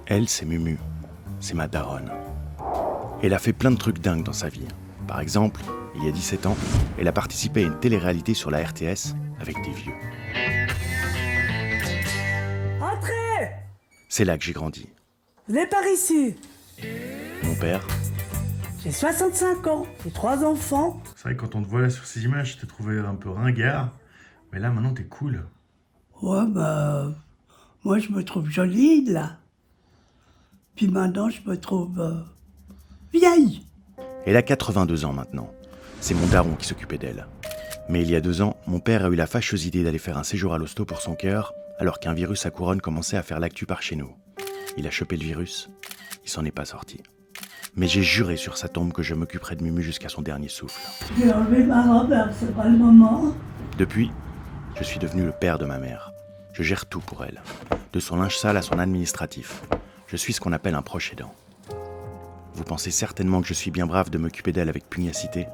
Elle, c'est Mumu. C'est ma daronne. Elle a fait plein de trucs dingues dans sa vie. Par exemple, il y a 17 ans, elle a participé à une télé-réalité sur la RTS avec des vieux. Entrez! C'est là que j'ai grandi. Vous n'êtes par ici. Mon père, J'ai 65 ans, j'ai 3 enfants. C'est vrai que quand on te voit là sur ces images, je t'ai trouvé un peu ringard. Mais là, maintenant, t'es cool. Ouais, moi je me trouve jolie là. Puis maintenant je me trouve vieille. elle a 82 ans maintenant. C'est mon daron qui s'occupait d'elle. Mais il y a 2 ans, mon père a eu la fâcheuse idée d'aller faire un séjour à l'hosto pour son cœur, alors qu'un virus à couronne commençait à faire l'actu par chez nous. Il a chopé le virus, il s'en est pas sorti. Mais j'ai juré sur sa tombe que je m'occuperais de Mumu jusqu'à son dernier souffle. J'ai enlevé ma robe, alors c'est pas le moment. Depuis, je suis devenu le père de ma mère. Je gère tout pour elle, de son linge sale à son administratif. Je suis ce qu'on appelle un proche aidant. Vous pensez certainement que je suis bien brave de m'occuper d'elle avec pugnacité,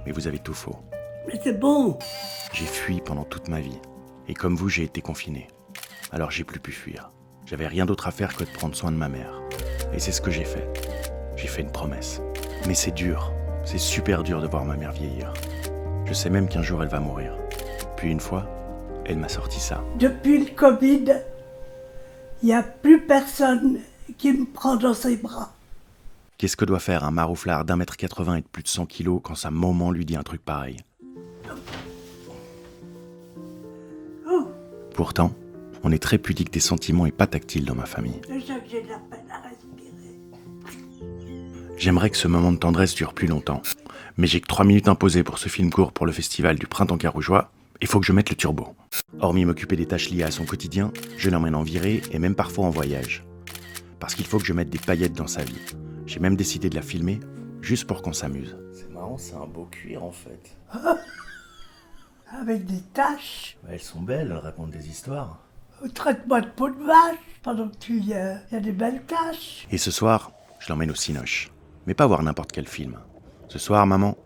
mais vous avez tout faux. Mais c'est bon. J'ai fui pendant toute ma vie, et comme vous, j'ai été confiné. Alors j'ai plus pu fuir. J'avais rien d'autre à faire que de prendre soin de ma mère. Et c'est ce que j'ai fait. J'ai fait une promesse. Mais c'est dur, c'est super dur de voir ma mère vieillir. Je sais même qu'un jour elle va mourir. Puis une fois, elle m'a sorti ça. Depuis le Covid, il n'y a plus personne qui me prend dans ses bras. Qu'est-ce que doit faire un marouflard d'1m80 et de plus de 100 kilos quand sa maman lui dit un truc pareil? Oh, Pourtant, on est très pudique des sentiments et pas tactile dans ma famille. déjà que j'ai de la peine à respirer. J'aimerais que ce moment de tendresse dure plus longtemps. Mais j'ai que 3 minutes imposées pour ce film court pour le festival du Printemps Carougeois. Il faut que je mette le turbo. Hormis m'occuper des tâches liées à son quotidien, je l'emmène en virée et même parfois en voyage. Parce qu'il faut que je mette des paillettes dans sa vie. J'ai même décidé de la filmer, juste pour qu'on s'amuse. C'est marrant, c'est un beau cuir en fait. Avec des taches. Elles sont belles, elles racontent des histoires. Traite-moi de peau de vache pendant que il y a des belles taches. Et ce soir, je l'emmène au Cinoche. Mais pas voir n'importe quel film. Ce soir, maman,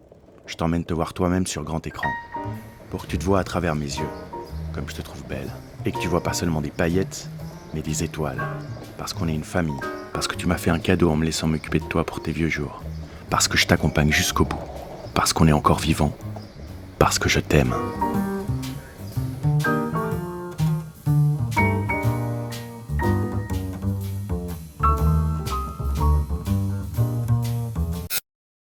je t'emmène te voir toi-même sur grand écran. Pour que tu te vois à travers mes yeux, comme je te trouve belle. Et que tu vois pas seulement des paillettes, mais des étoiles. Parce qu'on est une famille. Parce que tu m'as fait un cadeau en me laissant m'occuper de toi pour tes vieux jours. Parce que je t'accompagne jusqu'au bout. Parce qu'on est encore vivant. Parce que je t'aime.